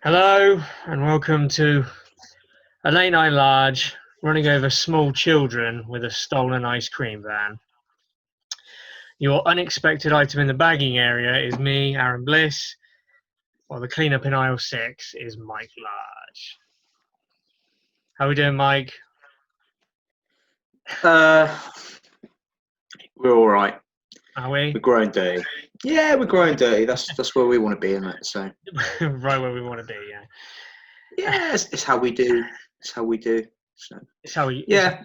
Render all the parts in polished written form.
Hello and welcome to a late night large running over small children with a stolen ice cream van. Your unexpected item in the bagging area is me, Aaron Bliss, while the cleanup in aisle 6 is Mike Large. How we doing, Mike? We're all right. Are we? We're growing dirty. Yeah, we're growing dirty. That's where we want to be, isn't it? So Right where we want to be, yeah. yeah, it's how we do. It's how we do. So It's how we. yeah,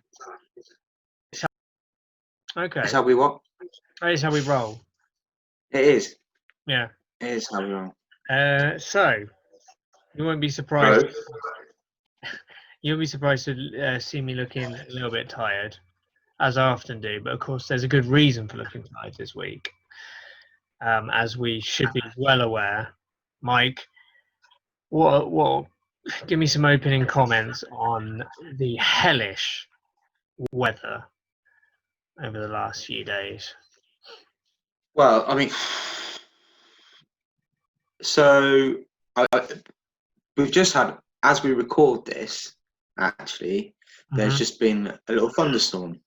Okay. it's how we what? That is how we roll. It is. Yeah. It is how we roll. So you won't be surprised. Bro. You won't be surprised to see me looking a little bit tired, as I often do. But of course, there's a good reason for looking tired this week, as we should be well aware. Mike, what? Give me some opening comments on the hellish weather over the last few days. Well, I mean, so we've just had, as we record this, actually, there's just been a little thunderstorm.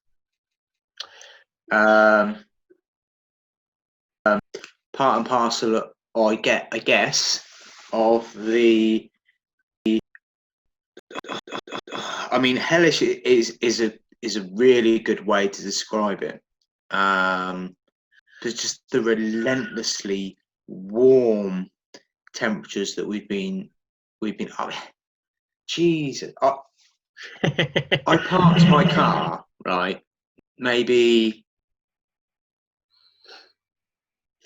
Part and parcel, I guess, of the. I mean, hellish is a really good way to describe it. There's just the relentlessly warm temperatures that we've been. Oh, Jesus, I parked my car right, maybe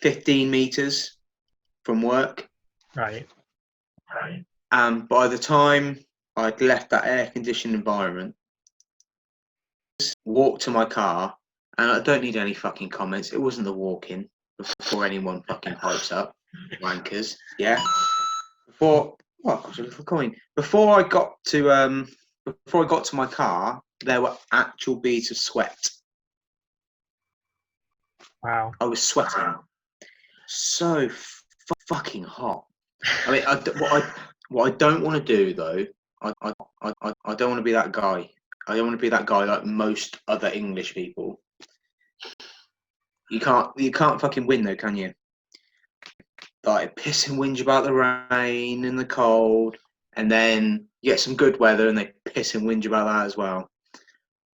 15 meters from work. Right. And by the time I'd left that air-conditioned environment, walked to my car, and I don't need any fucking comments. It wasn't the walk-in before anyone fucking pipes up, wankers. Yeah. Before I got to my car, there were actual beads of sweat. Wow. I was sweating so fucking hot. I mean, what I don't want to do though, I don't want to be that guy. I don't want to be that guy like most other English people. You can't fucking win though, can you? Like piss and whinge about the rain and the cold, and then you get some good weather and they piss and whinge about that as well.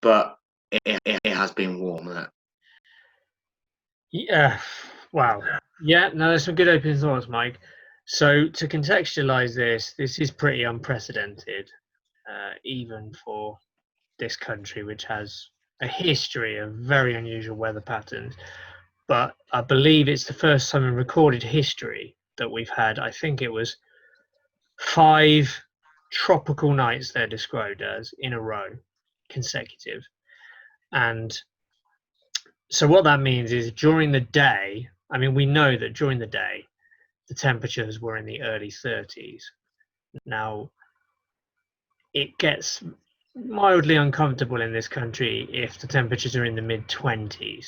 But it has been warm, isn't it? Yeah. Wow. Yeah. No, there's some good opening thoughts, Mike. So to contextualize this is pretty unprecedented, even for this country, which has a history of very unusual weather patterns. But I believe it's the first time in recorded history that we've had, I think it was 5 tropical nights they're described as in a row, consecutive. And so what that means is during the day, I mean, we know that during the day, the temperatures were in the early 30s. Now, it gets mildly uncomfortable in this country if the temperatures are in the mid 20s.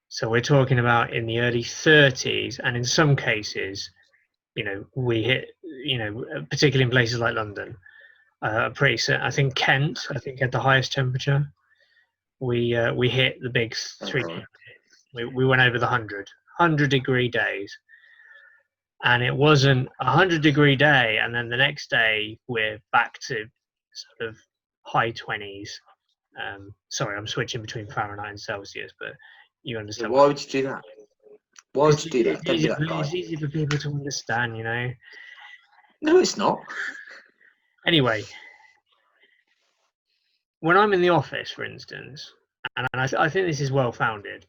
So we're talking about in the early 30s, and in some cases, we hit, particularly in places like London, I think Kent, had the highest temperature. We hit the big 3. We went over the 100-degree days. And it wasn't a 100-degree day, and then the next day we're back to sort of high 20s. Sorry, I'm switching between Fahrenheit and Celsius, but you understand. Why would you do that? Why would you do that? Don't be that guy. It's easy for people to understand, No, it's not. Anyway, when I'm in the office, for instance, and I think this is well-founded,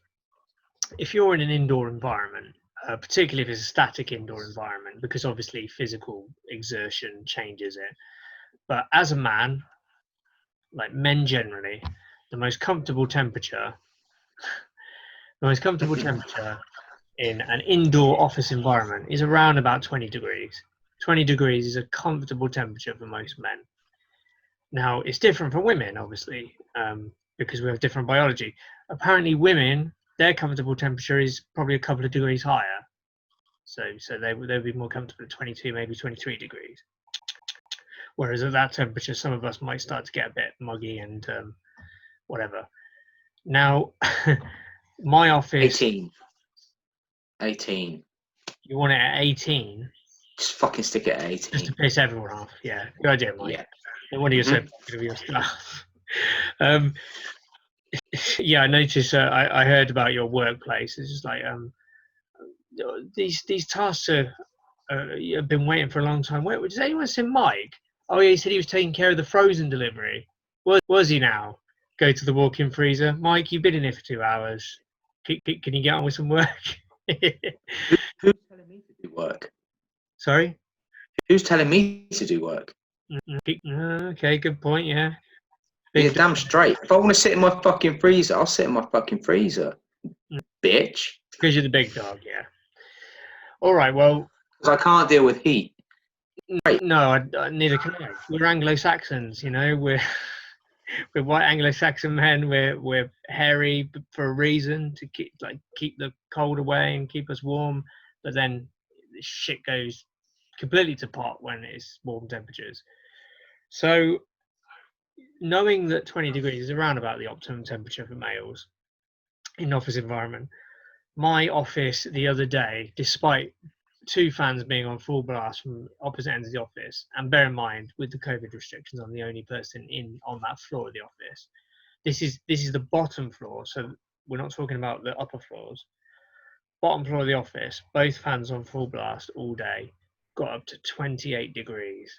if you're in an indoor environment, particularly if it's a static indoor environment, because obviously physical exertion changes it. But as a man, like men generally, the most comfortable temperature in an indoor office environment is around about 20 degrees. 20 degrees is a comfortable temperature for most men. Now, it's different for women, obviously, because we have different biology. Apparently, women, their comfortable temperature is probably a couple of degrees higher. So they'd be more comfortable at 22, maybe 23 degrees. Whereas at that temperature, some of us might start to get a bit muggy and whatever. Now, my office. 18. You want it at 18? Just fucking stick it at Just 18. to piss everyone off. Yeah, good idea, Mike. Yeah. And what do you say of your staff? Yeah, I noticed. I heard about your workplace. It's just like these tasks have been waiting for a long time. Wait, does anyone see Mike? Oh yeah, he said he was taking care of the frozen delivery. Was he now? Go to the walk-in freezer. Mike, you've been in here for 2 hours. Can you get on with some work? Who's telling me to do work? Sorry? Who's telling me to do work? Okay, good point, yeah. Yeah, damn straight. If I want to sit in my fucking freezer, I'll sit in my fucking freezer, bitch. Because you're the big dog, yeah. All right, well. Because I can't deal with heat. Right. No, neither can I. We're Anglo-Saxons, you know. We're white Anglo-Saxon men. We're hairy for a reason, to keep the cold away and keep us warm. But then shit goes completely to pot when it's warm temperatures. So knowing that 20 degrees is around about the optimum temperature for males in an office environment, my office the other day, despite 2 fans being on full blast from opposite ends of the office, and bear in mind, with the COVID restrictions, I'm the only person on that floor of the office. This is the bottom floor, so we're not talking about the upper floors. Bottom floor of the office, both fans on full blast all day, got up to 28 degrees.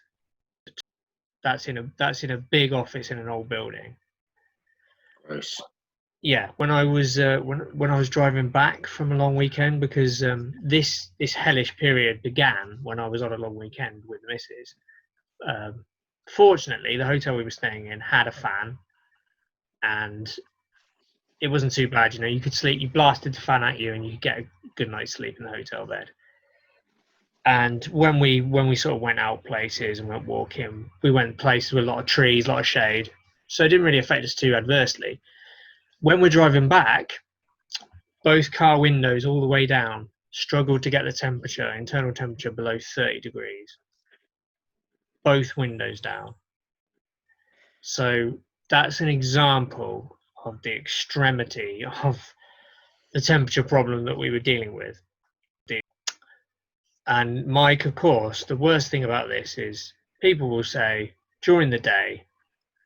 That's in a big office in an old building. Gross. Yeah, when I was when I was driving back from a long weekend, because this hellish period began when I was on a long weekend with the missus. Fortunately, the hotel we were staying in had a fan, and it wasn't too bad. You know, you could sleep. You blasted the fan at you, and you could get a good night's sleep in the hotel bed. And when we sort of went out places and went walking, we went places with a lot of trees, a lot of shade, so it didn't really affect us too adversely. When we're driving back, both car windows all the way down struggled to get the internal temperature below 30 degrees. Both windows down. So that's an example of the extremity of the temperature problem that we were dealing with. And Mike, of course, the worst thing about this is people will say during the day,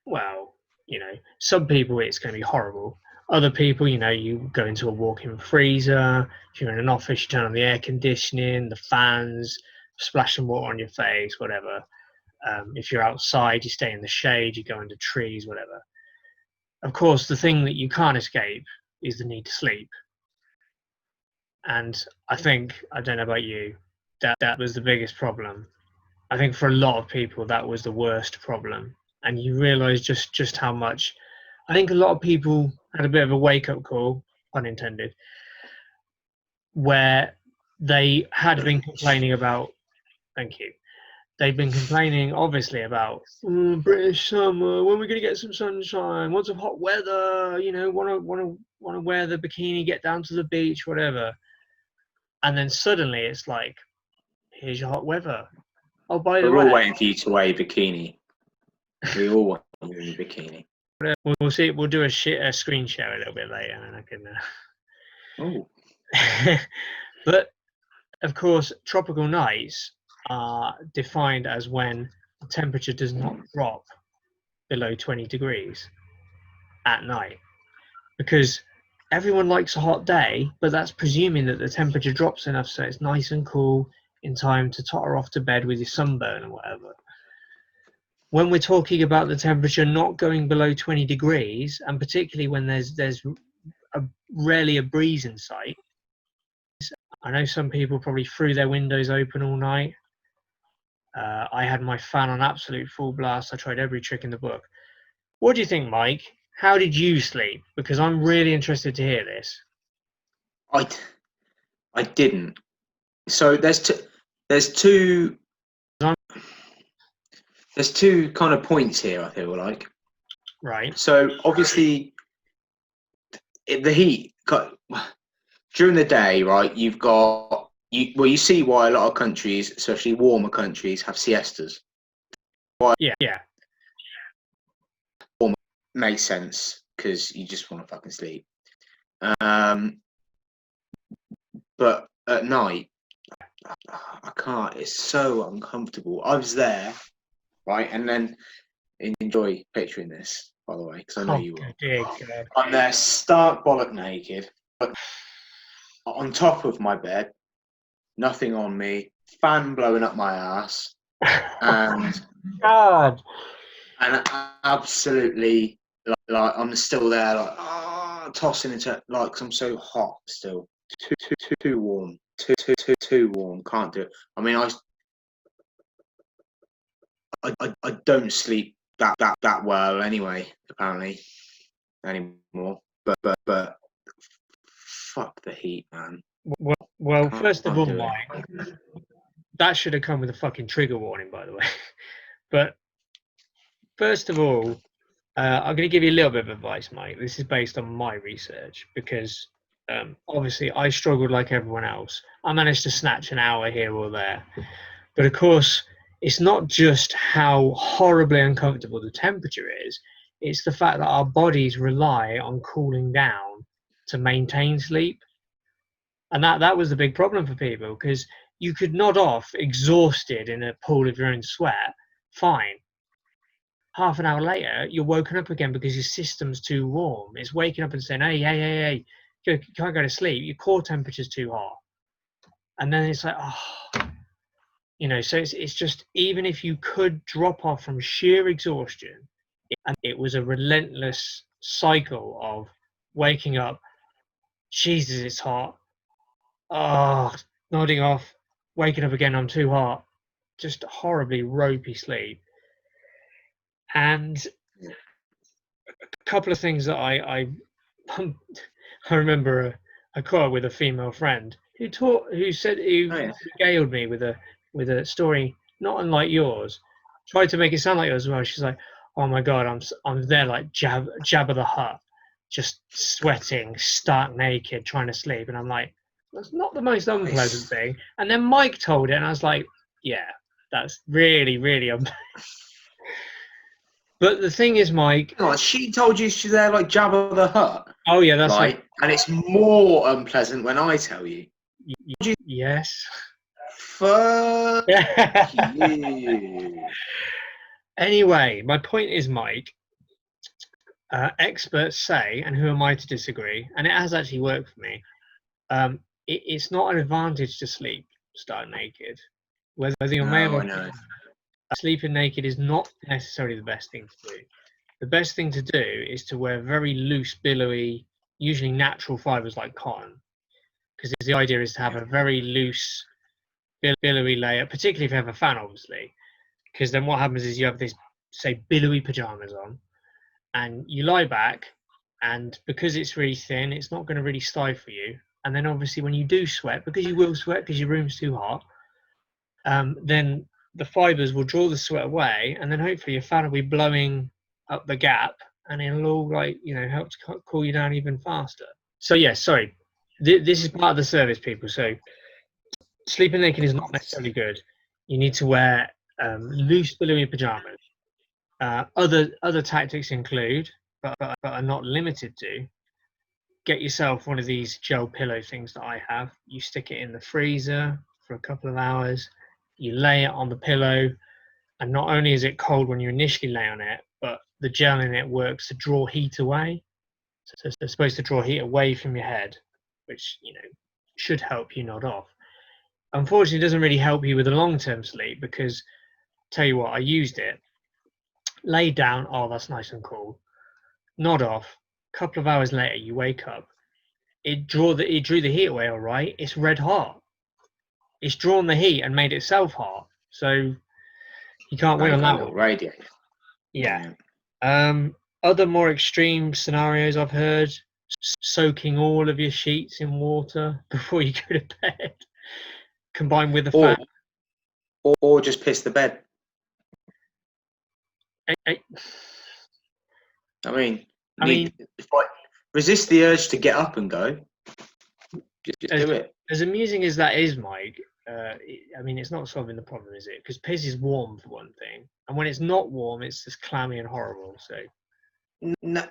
well, you know, some people it's going to be horrible. Other people, you know, you go into a walk-in freezer. If you're in an office, you turn on the air conditioning, the fans, splash some water on your face, whatever. If you're outside, you stay in the shade, you go under trees, whatever. Of course, the thing that you can't escape is the need to sleep. And I think, I don't know about you, that was the biggest problem. I think for a lot of people, that was the worst problem. And you realise just how much. I think a lot of people had a bit of a wake-up call, pun intended, where they had been complaining about. Thank you. They've been complaining, obviously, about British summer. When are we going to get some sunshine? Want some hot weather? You know, want to wear the bikini, get down to the beach, whatever. And then suddenly it's like, here's your hot weather. Oh, by the way, we're all waiting for you to wear a bikini. We all want you in a bikini. We'll see. We'll do a screen share a little bit later, and I can. Oh. But of course, tropical nights are defined as when the temperature does not drop below 20 degrees at night, because everyone likes a hot day, but that's presuming that the temperature drops enough so it's nice and cool in time to totter off to bed with your sunburn or whatever. When we're talking about the temperature not going below 20 degrees, and particularly when there's rarely a breeze in sight, I know some people probably threw their windows open all night. I had my fan on absolute full blast. I tried every trick in the book. What do you think, Mike? How did you sleep? Because I'm really interested to hear this. I didn't. So there's two kind of points here, I feel like. Right. So obviously, the heat during the day, right? You've got you see why a lot of countries, especially warmer countries, have siestas. Yeah. Makes sense because you just want to fucking sleep. But at night, I can't. It's so uncomfortable. I was there, right, and then enjoy picturing this, by the way, because I know you will. Dear God. I'm there, stark bollock naked, on top of my bed, nothing on me, fan blowing up my ass, and God. absolutely like I'm still there, like tossing into like 'cause I'm so hot still, too warm, too warm. Can't do it. I mean, I don't sleep that well anyway, apparently anymore. But fuck the heat, man. Well, first of all, do it. Mike, that should have come with a fucking trigger warning, by the way. But first of all, I'm going to give you a little bit of advice, Mike. This is based on my research because obviously I struggled like everyone else. I managed to snatch an hour here or there. But of course, it's not just how horribly uncomfortable the temperature is, it's the fact that our bodies rely on cooling down to maintain sleep. And that was the big problem for people because you could nod off exhausted in a pool of your own sweat, fine. Half an hour later, you're woken up again because your system's too warm. It's waking up and saying, hey, you can't go to sleep. Your core temperature's too hot. And then it's like, so it's just, even if you could drop off from sheer exhaustion, it was a relentless cycle of waking up, Jesus, it's hot. Nodding off, waking up again, I'm too hot. Just horribly ropey sleep. And a couple of things that I remember a call with a female friend who regaled me with a story not unlike yours. Tried to make it sound like yours as well. She's like, "Oh my God, I'm there like Jabba the Hutt, just sweating, stark naked, trying to sleep." And I'm like, "That's not the most unpleasant thing." And then Mike told it, and I was like, "Yeah, that's really, really unpleasant." But the thing is, Mike. Oh, she told you she's there like Jabba the Hutt. Oh yeah, that's right. And it's more unpleasant when I tell you. Yes. Fuck you. Anyway, my point is, Mike, experts say, and who am I to disagree, and it has actually worked for me, it's not an advantage to sleep stark naked. Whether you're male or female, sleeping naked is not necessarily the best thing to do. The best thing to do is to wear very loose, billowy, usually natural fibers like cotton, because the idea is to have a very loose, billowy layer, particularly if you have a fan, obviously, because then what happens is you have this, say, billowy pajamas on, and you lie back, and because it's really thin, it's not going to really stifle you. And then obviously when you do sweat, because you will sweat because your room's too hot, then the fibers will draw the sweat away, and then hopefully your fan will be blowing up the gap, and it'll all help to cool you down even faster. So yeah, sorry, this is part of the service, people. So sleeping naked is not necessarily good. You need to wear loose, billowy pajamas. Other tactics include, but are not limited to, get yourself one of these gel pillow things that I have. You stick it in the freezer for a couple of hours. You lay it on the pillow, and not only is it cold when you initially lay on it, but the gel in it works to draw heat away. So it's supposed to draw heat away from your head, which should help you nod off. Unfortunately, it doesn't really help you with a long-term sleep because, tell you what, I used it, laid down, oh, that's nice and cool, nod off, a couple of hours later, you wake up, it drew the heat away, all right, it's red hot. It's drawn the heat and made itself hot, so you can't win on that one. Radiator. Yeah. Other more extreme scenarios I've heard, soaking all of your sheets in water before you go to bed, combined with the fan. Or just piss the bed. I mean, resist the urge to get up and go. Just do it. as amusing as that is, Mike, I mean, it's not solving the problem, is it? Because piss is warm for one thing, and when it's not warm, it's just clammy and horrible. So No,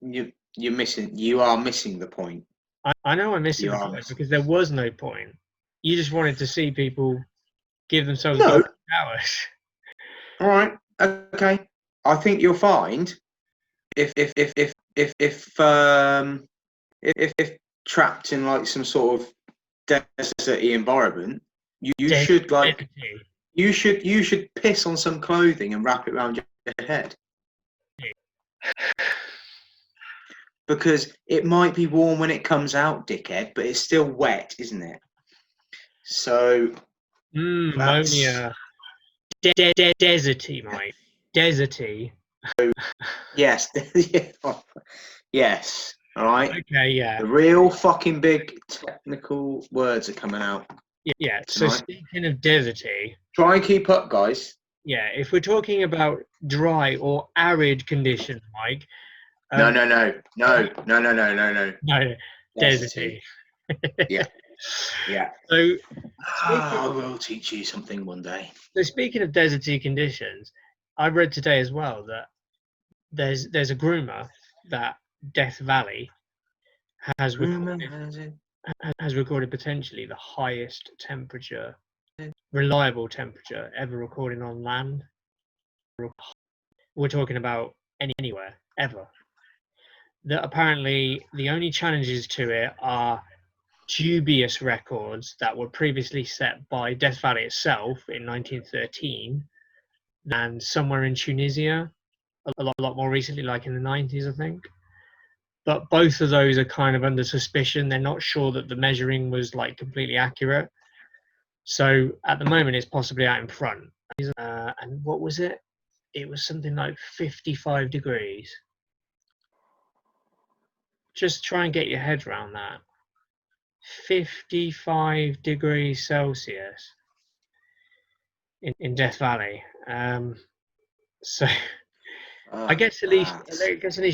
you are missing the point. I know I'm missing You the are point missing. because there was no point. You just wanted to see people give themselves No. golden showers. All right. Okay. I think you'll find if trapped in like some sort of deserty environment, you should like you should piss on some clothing and wrap it around your head. Because it might be warm when it comes out, dickhead, but it's still wet, isn't it? So ammonia. Deserty, Mike. Deserty. Yes. Yes. All right. Okay, yeah. The real fucking big technical words are coming out. Yeah. Tonight. So speaking of deserty, try and keep up, guys. Yeah, if we're talking about dry or arid conditions, Mike. No, deserty. Yeah. Yeah. So I will teach you something one day. So speaking of deserty conditions, I read today as well that there's a groomer that Death Valley has recorded potentially the highest temperature, reliable temperature ever recorded on land. We're talking about anywhere ever. That apparently the only challenges to it are dubious records that were previously set by Death Valley itself in 1913 and somewhere in Tunisia a lot more recently, like in the 90s, I think. But both of those are kind of under suspicion. They're not sure that the measuring was like completely accurate. So at the moment, it's possibly out in front. And what was it? It was something like 55 degrees. Just try and get your head around that. 55 degrees Celsius in Death Valley. So I guess at least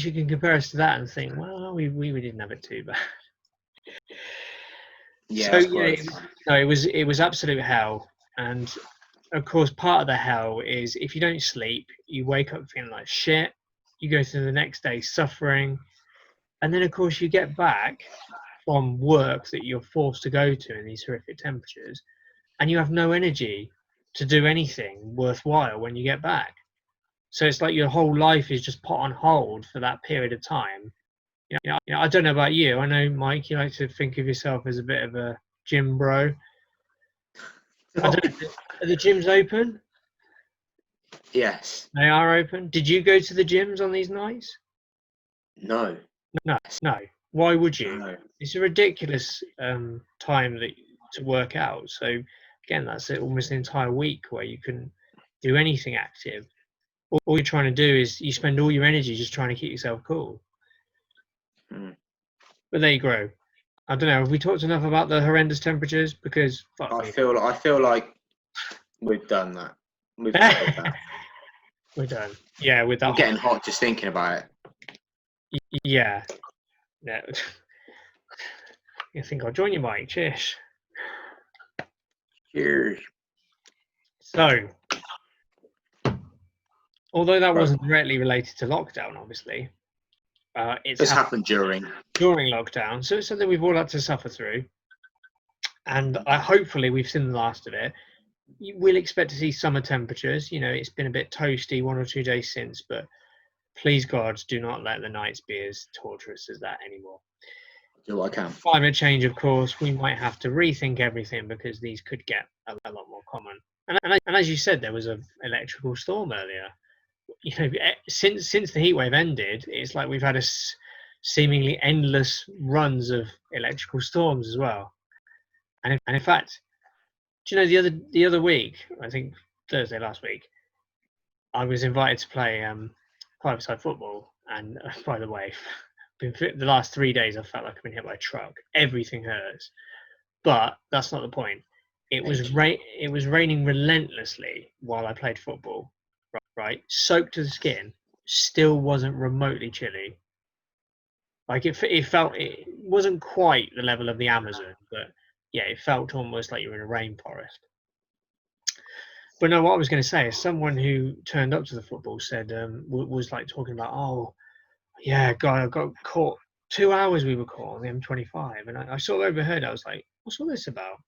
you can compare us to that and think, well, we didn't have it too bad. Yeah. So yeah, it was absolute hell, and of course part of the hell is if you don't sleep, you wake up feeling like shit. You go through the next day suffering, and then of course you get back from work that you're forced to go to in these horrific temperatures, and you have no energy to do anything worthwhile when you get back. So it's like your whole life is just put on hold for that period of time. You know, I don't know about you. I know, Mike, you like to think of yourself as a bit of a gym bro. I don't know, are the gyms open? Yes. They are open. Did you go to the gyms on these nights? No. No. Why would you? No. It's a ridiculous time to work out. So again, that's almost an entire week where you couldn't do anything active. All you're trying to do is you spend all your energy just trying to keep yourself cool. But there you go. I don't know. Have we talked enough about the horrendous temperatures? Because I feel like we've done that. We've covered that. We're done. Yeah, with that. I'm getting hot just thinking about it. Yeah. No. You think I'll join you, Mike? Cheers. Cheers. So, although that wasn't directly related to lockdown, obviously, it's happened during lockdown. So it's something we've all had to suffer through, and hopefully we've seen the last of it. We'll expect to see summer temperatures. You know, it's been a bit toasty 1 or 2 days since, but please God, do not let the nights be as torturous as that anymore. Do what I can. Climate change, of course, we might have to rethink everything because these could get a lot more common. And as you said, there was an electrical storm earlier. You know, since the heatwave ended, it's like we've had a seemingly endless runs of electrical storms as well. And in fact, do you know the other week, I think Thursday last week, I was invited to play five-a-side football. And by the way, the last 3 days I felt like I've been hit by a truck. Everything hurts, but that's not the point. It was raining relentlessly while I played football. Right, soaked to the skin, still wasn't remotely chilly. Like it wasn't quite the level of the Amazon, but yeah, it felt almost like you were in a rainforest. But no, what I was going to say is someone who turned up to the football said, was like talking about, oh, yeah, God, I got caught 2 hours we were caught on the M25. And I sort of overheard, I was like, what's all this about?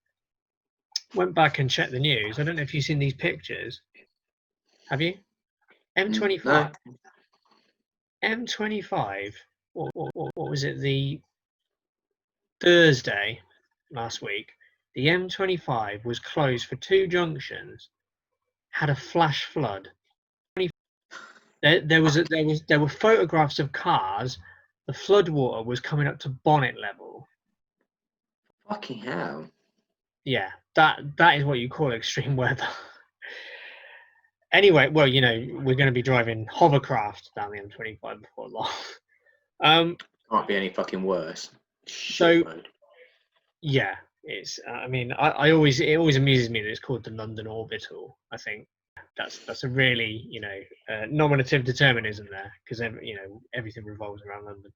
Went back and checked the news. I don't know if you've seen these pictures. Have you? M25. No. M25. What was it? The Thursday last week, the M25 was closed for 2 junctions, had a flash flood. There were photographs of cars. The flood water was coming up to bonnet level. Fucking hell. Yeah, that is what you call extreme weather. Anyway, well, you know, we're going to be driving hovercraft down the M25 before long. Can't be any fucking worse. So, Shit road. yeah, it's. I mean, it always amuses me that it's called the London Orbital. I think that's a really, you know, nominative determinism there, because you know, everything revolves around London.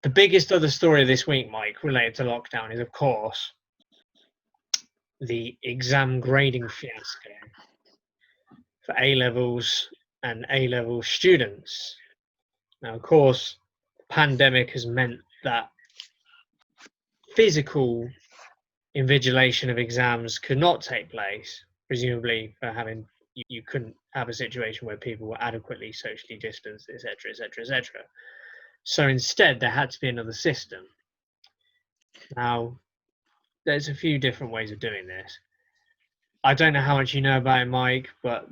The biggest other story this week, Mike, related to lockdown is, of course, the exam grading fiasco for A-levels and A-level students. Now, of course, the pandemic has meant that physical invigilation of exams could not take place, presumably for having you couldn't have a situation where people were adequately socially distanced, etc., etc., etc. So instead, there had to be another system. Now, there's a few different ways of doing this. I don't know how much you know about it, Mike, but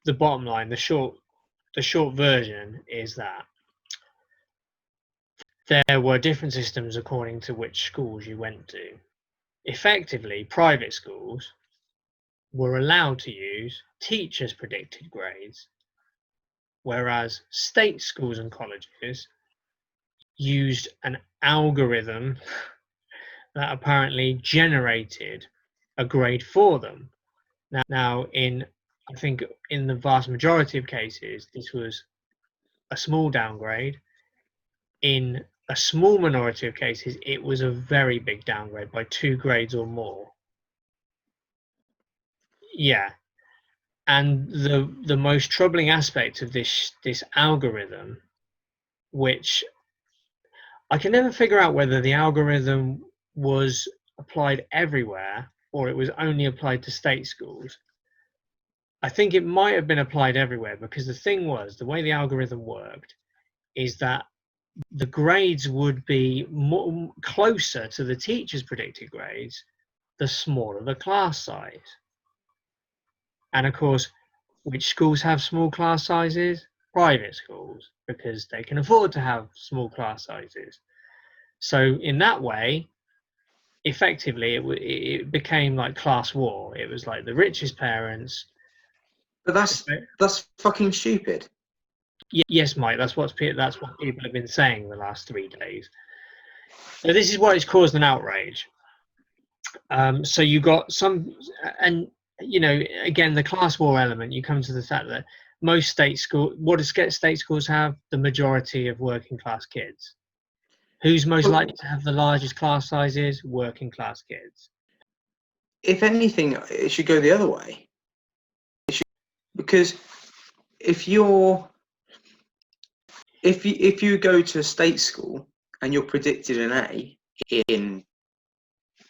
the bottom line, the short version is that there were different systems according to which schools you went to. Effectively, private schools were allowed to use teachers' predicted grades, whereas state schools and colleges used an algorithm that apparently generated a grade for them. Now, I think in the vast majority of cases, this was a small downgrade. In a small minority of cases, it was a very big downgrade by 2 grades or more. Yeah. And the most troubling aspect of this algorithm, which I can never figure out whether the algorithm was applied everywhere or it was only applied to state schools. I think it might have been applied everywhere, because the thing was, the way the algorithm worked is that the grades would be more closer to the teacher's predicted grades the smaller the class size. And of course, which schools have small class sizes? Private schools, because they can afford to have small class sizes. So in that way, effectively, it became like class war. It was like the richest parents. But that's fucking stupid. Yes, Mike. That's what people have been saying the last 3 days. So this is what has caused an outrage. So you got some, and you know, again, the class war element. You come to the fact that most state schools have? The majority of working class kids. Who's most likely to have the largest class sizes? Working class kids. If anything, it should go the other way. Because if you go to a state school and you're predicted an A in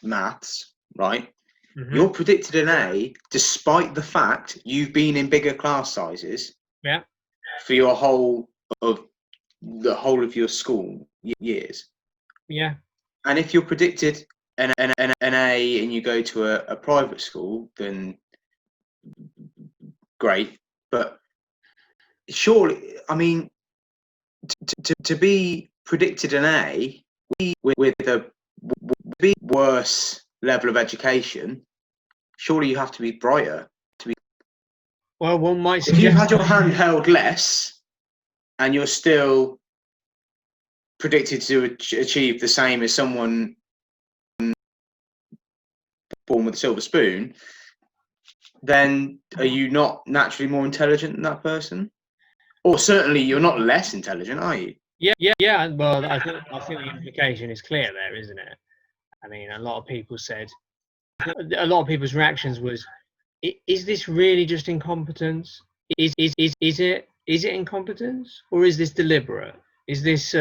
maths, right? Mm-hmm. You're predicted an A despite the fact you've been in bigger class sizes. Yeah. For the whole of your school years. Yeah. And if you're predicted an A and you go to a private school, then great. But surely, I mean, to be predicted an A with a worse level of education, surely you have to be brighter. Well, one might suggest if you had your hand held less and you're still predicted to achieve the same as someone born with a silver spoon, then are you not naturally more intelligent than that person? Or certainly you're not less intelligent, are you? Yeah. Well, I think the implication is clear there, isn't it? I mean, a lot of people said, a lot of people's reactions was, is this really just incompetence? Is it incompetence, or is this deliberate? Is this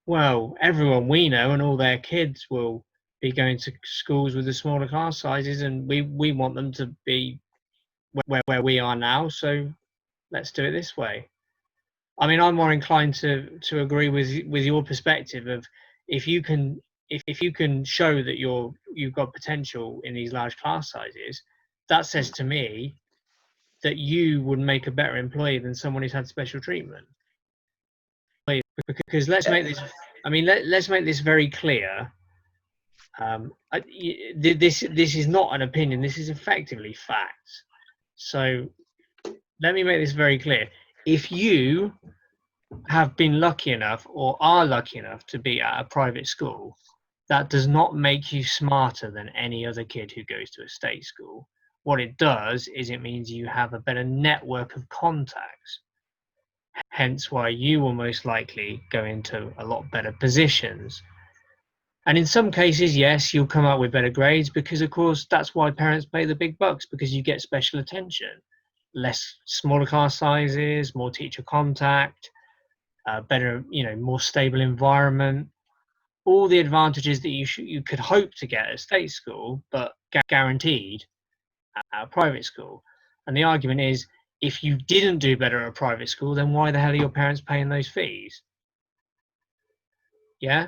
well, everyone we know and all their kids will be going to schools with the smaller class sizes, and we want them to be where we are now, so let's do it this way. I mean, I'm more inclined to agree with your perspective of, if you can if you can show that you've got potential in these large class sizes, that says to me that you would make a better employee than someone who's had special treatment. Because let's make this, I mean, let's make this very clear. This is not an opinion. This is effectively facts. So let me make this very clear. If you have been lucky enough or are lucky enough to be at a private school, that does not make you smarter than any other kid who goes to a state school. What it does is it means you have a better network of contacts. Hence why you will most likely go into a lot better positions. And in some cases, yes, you'll come out with better grades, because of course that's why parents pay the big bucks, because you get special attention. Smaller class sizes, more teacher contact, better, more stable environment, all the advantages that you could hope to get at state school, but guaranteed at a private school. And the argument is, if you didn't do better at a private school, then why the hell are your parents paying those fees? Yeah.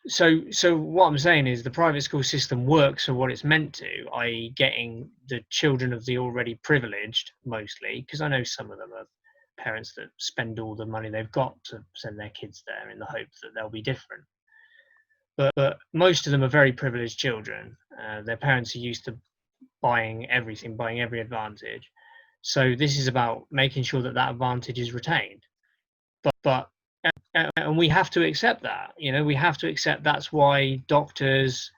So what I'm saying is the private school system works for what it's meant to, i.e. getting the children of the already privileged, mostly, because I know some of them are parents that spend all the money they've got to send their kids there in the hope that they'll be different. But most of them are very privileged children. Their parents are used to buying everything, buying every advantage. So this is about making sure that advantage is retained. But and we have to accept that. We have to accept that's why doctors,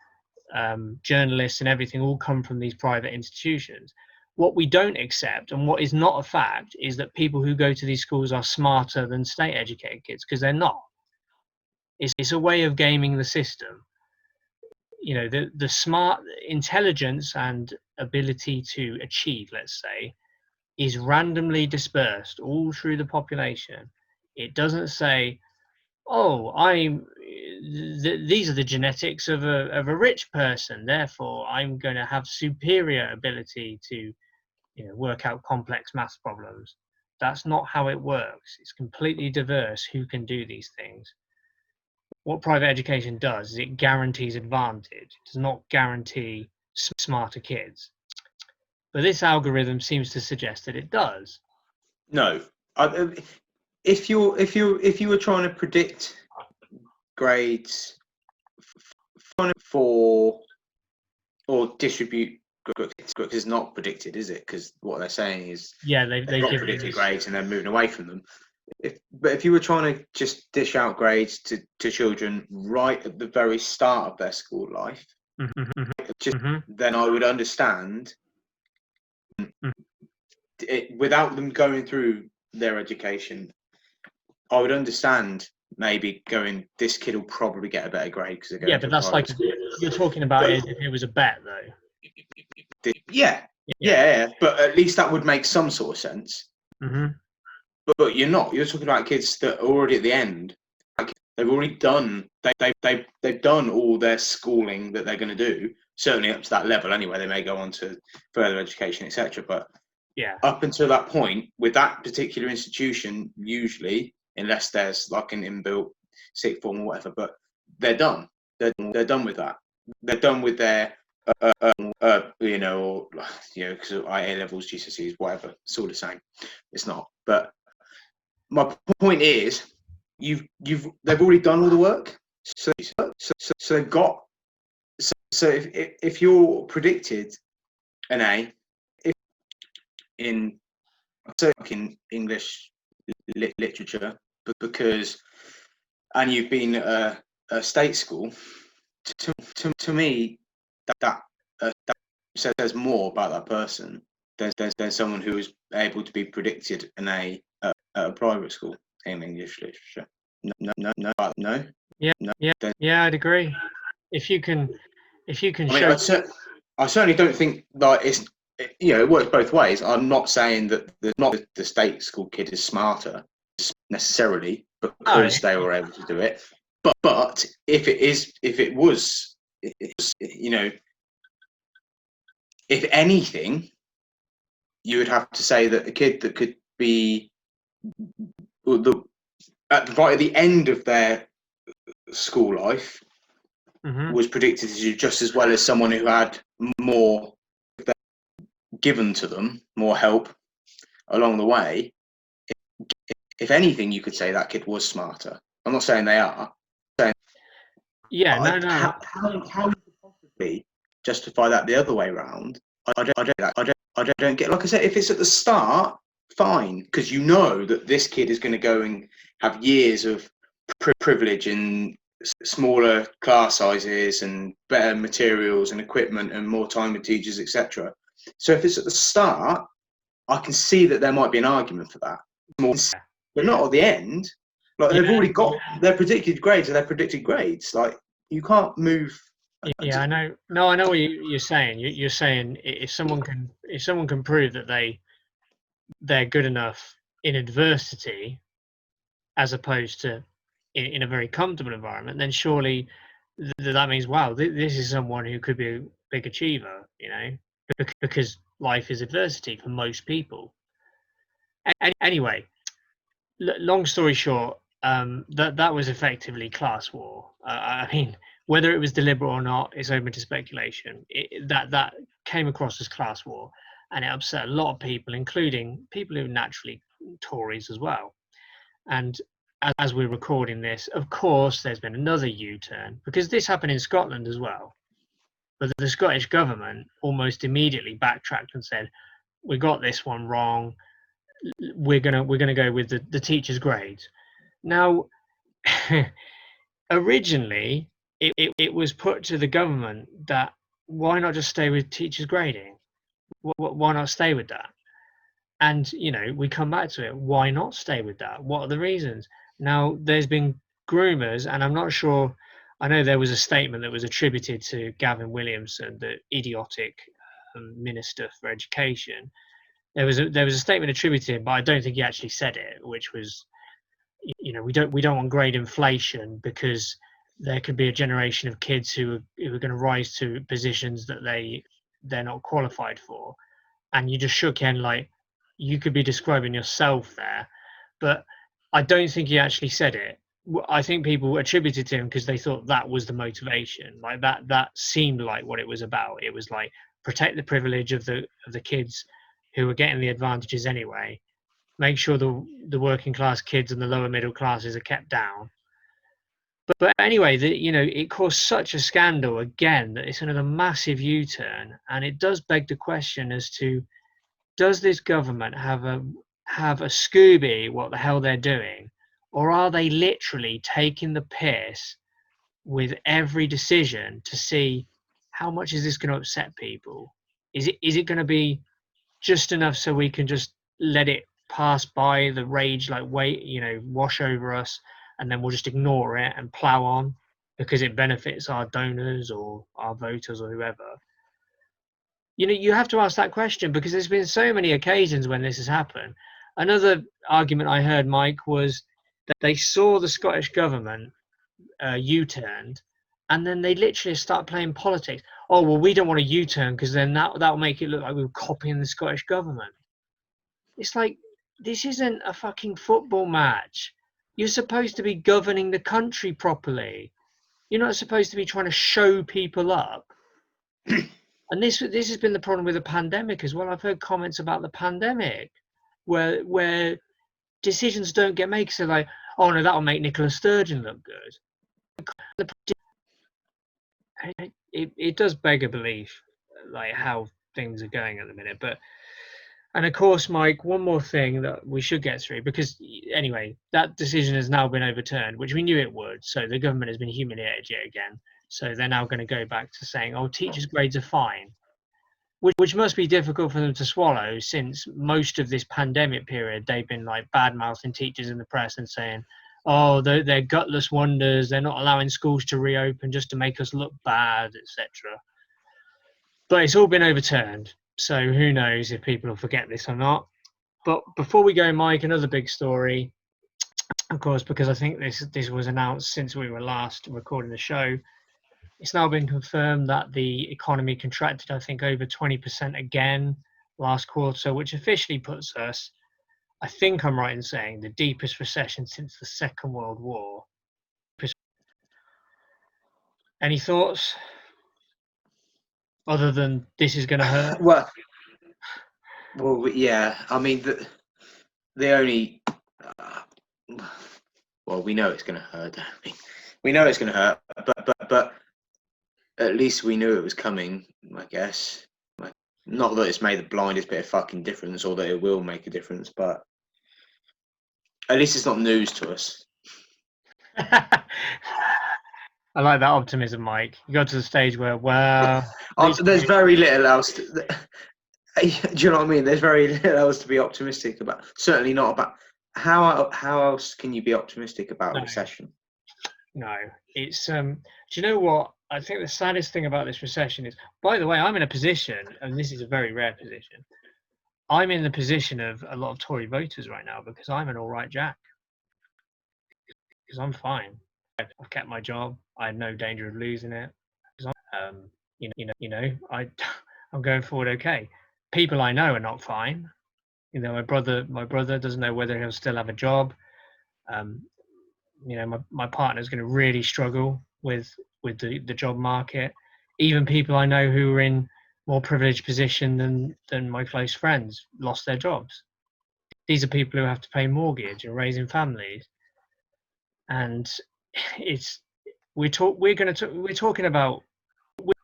journalists, and everything all come from these private institutions. What we don't accept, and what is not a fact, is that people who go to these schools are smarter than state-educated kids, because they're not. It's a way of gaming the system. The smart intelligence and ability to achieve, let's say, is randomly dispersed all through the population. It doesn't say, oh, these are the genetics of a rich person, therefore I'm going to have superior ability to work out complex maths problems. That's not how it works. It's completely diverse who can do these things. What private education does is it guarantees advantage. It does not guarantee smarter kids. But this algorithm seems to suggest that it does. No. If you were trying to predict grades for or distribute grades, is not predicted, is it? Because what they're saying is they've got predicted grades and they're moving away from them. But if you were trying to just dish out grades to children right at the very start of their school life, then I would understand it, without them going through their education. I would understand maybe going, this kid will probably get a better grade because they're going but that's like school. You're talking about it if it was a bet, though. Yeah, but at least that would make some sort of sense. But you're not. You're talking about kids that are already at the end. Like, they've already done. They've done all their schooling that they're going to do. Certainly up to that level. Anyway, they may go on to further education, etc. But up until that point, with that particular institution, usually, unless there's like an inbuilt sixth form or whatever, but they're done. They're done with that. They're done with their because A levels, GCSEs, whatever. It's all the same. It's not. But my point is, they've already done all the work. So they've got. So if you're predicted an A, in English literature, but because, and you've been at a state school, to me that says more about that person than someone who is able to be predicted an A at a private school in English literature. No. Yeah, I'd agree. If you can If you can I mean, show, I certainly don't think like it works both ways. I'm not saying that the state school kid is smarter necessarily oh, because they were able to do it, but if it was, if anything, you would have to say that a kid that could be right at the end of their school life mhm. was predicted to do just as well as someone who had more given to them, more help along the way. If anything, you could say that kid was smarter. I'm not saying they are. I'm saying Yeah, no, no. how would you possibly justify that the other way around? I don't get. Like I said, if it's at the start, fine, because you know that this kid is going to go and have years of privilege and smaller class sizes and better materials and equipment and more time with teachers, etc. So if it's at the start, I can see that there might be an argument for that, but not at the end. Like they've Yeah, already got their predicted grades, their predicted grades. Like you can't move. yeah, I know. No, I know what you're saying. You're saying if someone can prove that they're good enough in adversity, as opposed to in a very comfortable environment, then surely that means, wow, this is someone who could be a big achiever, because life is adversity for most people. Anyway, long story short, that was effectively class war. I mean, whether it was deliberate or not is open to speculation. That came across as class war, and it upset a lot of people, including people who are naturally Tories as well. And as we're recording this, of course, there's been another U-turn, because this happened in Scotland as well. But the Scottish government almost immediately backtracked and said, "We got this one wrong. We're gonna go with the teachers' grades." Now, originally, it was put to the government that why not just stay with teachers' grading? Why not stay with that? And we come back to it. Why not stay with that? What are the reasons? Now, there's been groomers, and I'm not sure. I know there was a statement that was attributed to Gavin Williamson, the idiotic Minister for Education. There was a statement attributed to him, but I don't think he actually said it, which was, we don't want grade inflation because there could be a generation of kids who are going to rise to positions that they're not qualified for. And you just shook your head like you could be describing yourself there, but I don't think he actually said it. I think people attributed to him because they thought that was the motivation. Like that seemed like what it was about. It was like protect the privilege of the kids who are getting the advantages anyway. Make sure the working class kids and the lower middle classes are kept down. But anyway, it caused such a scandal again that it's another massive U-turn, and it does beg the question as to, does this government have a Scooby what the hell they're doing, or are they literally taking the piss with every decision to see how much is this going to upset people? Is it going to be just enough so we can just let it pass by, the rage like wash over us, and then we'll just ignore it and plow on because it benefits our donors or our voters or whoever? You have to ask that question, because there's been so many occasions when this has happened. Another argument I heard, Mike, was that they saw the Scottish government U-turned, and then they literally start playing politics. Oh, well, we don't want a U-turn because then that'll make it look like we were copying the Scottish government. It's like, this isn't a fucking football match. You're supposed to be governing the country properly. You're not supposed to be trying to show people up. And this has been the problem with the pandemic as well. I've heard comments about the pandemic where decisions don't get made. So like, oh no, that'll make Nicola Sturgeon look good. It does beg a belief, like how things are going at the minute. And of course, Mike, one more thing that we should get through, because anyway, that decision has now been overturned, which we knew it would. So the government has been humiliated yet again. So they're now going to go back to saying, oh, teachers' grades are fine, which must be difficult for them to swallow, since most of this pandemic period they've been like bad mouthing teachers in the press and saying, oh, they're gutless wonders. They're not allowing schools to reopen just to make us look bad, etc. But it's all been overturned. So who knows if people will forget this or not. But before we go, Mike, another big story, of course, because I think this was announced since we were last recording the show. It's now been confirmed that the economy contracted, I think, over 20% again last quarter, which officially puts us, I think I'm right in saying, the deepest recession since the Second World War. Any thoughts? Other than this is going to hurt? Well, yeah. I mean, the only... well, we know it's going to hurt, don't we? We know it's going to hurt, but at least we knew it was coming, I guess. Like, not that it's made the blindest bit of fucking difference, or that it will make a difference, but at least it's not news to us. I like that optimism, Mike. You got to the stage where, well, there's very little else. Do you know what I mean? There's very little else to be optimistic about. Certainly not about how else can you be optimistic about a recession? No, it's do you know what? I think the saddest thing about this recession is, by the way, I'm in a position, and this is a very rare position. I'm in the position of a lot of Tory voters right now because I'm an all right Jack. Because I'm fine. I've kept my job. I had no danger of losing it. I'm going forward okay. People I know are not fine. You know, my brother doesn't know whether he'll still have a job. You know, my partner's going to really struggle with the job market. Even people I know who are in more privileged position than my close friends lost their jobs. These are people who have to pay mortgage and raising families, and we're talking about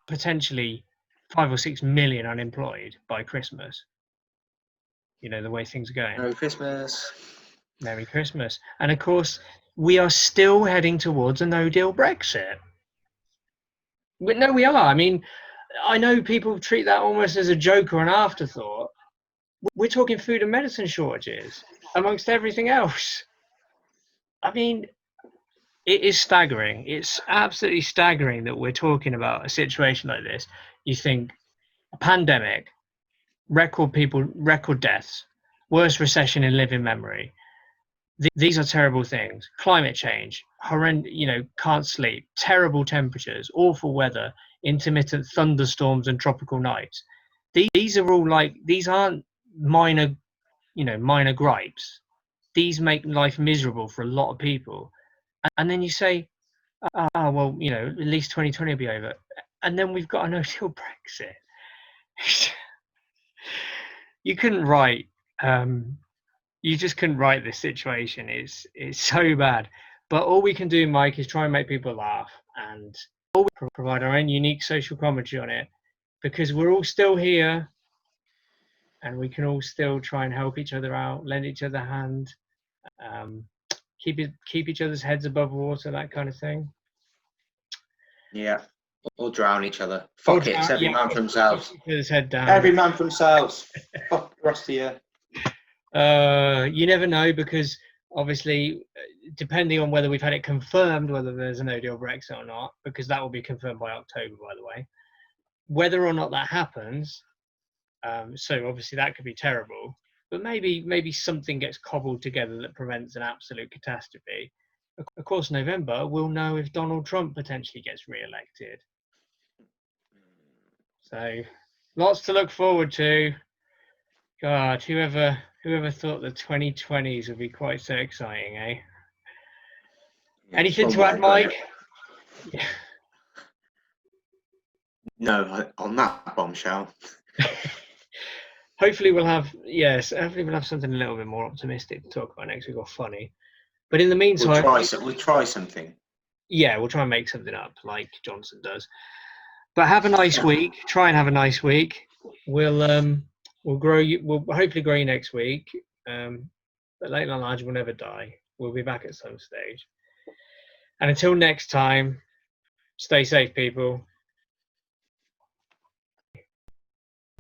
potentially 5 or 6 million unemployed by Christmas. You know, the way things are going. Merry Christmas. Merry Christmas. And of course, we are still heading towards a no-deal Brexit. No, we are. I mean, I know people treat that almost as a joke or an afterthought. We're talking food and medicine shortages amongst everything else. I mean, it is staggering. It's absolutely staggering that we're talking about a situation like this. You think a pandemic, record deaths, worst recession in living memory. These are terrible things. Climate change, horrendous, can't sleep, terrible temperatures, awful weather, intermittent thunderstorms and tropical nights. These are all these aren't minor gripes. These make life miserable for a lot of people. And then you say, oh, well, at least 2020 will be over. And then we've got a no-deal Brexit. You couldn't write... you just couldn't write this situation. It's so bad. But all we can do, Mike, is try and make people laugh and provide our own unique social commentary on it, because we're all still here and we can all still try and help each other out, lend each other a hand, keep each other's heads above water, that kind of thing. Yeah. Or drown each other. Fuck it, it's every man for themselves. Put his head down. Every man for themselves. Fuck the rest of you. You never know, because obviously, depending on whether we've had it confirmed whether there's a no-deal Brexit or not, because that will be confirmed by October, by the way. Whether or not that happens, so obviously that could be terrible. But maybe something gets cobbled together that prevents an absolute catastrophe. Of course, November we'll know if Donald Trump potentially gets re-elected. So, lots to look forward to. God, whoever thought the 2020s would be quite so exciting, eh? Yeah, anything to add, Mike? Yeah. No, on that bombshell. Hopefully we'll have something a little bit more optimistic to talk about next week, or funny. But in the meantime, we'll try something. Yeah, we'll try and make something up like Johnson does. But have a nice week. Try and have a nice week. We'll grow you. We'll hopefully grow you next week. But late and large will never die. We'll be back at some stage. And until next time, stay safe, people.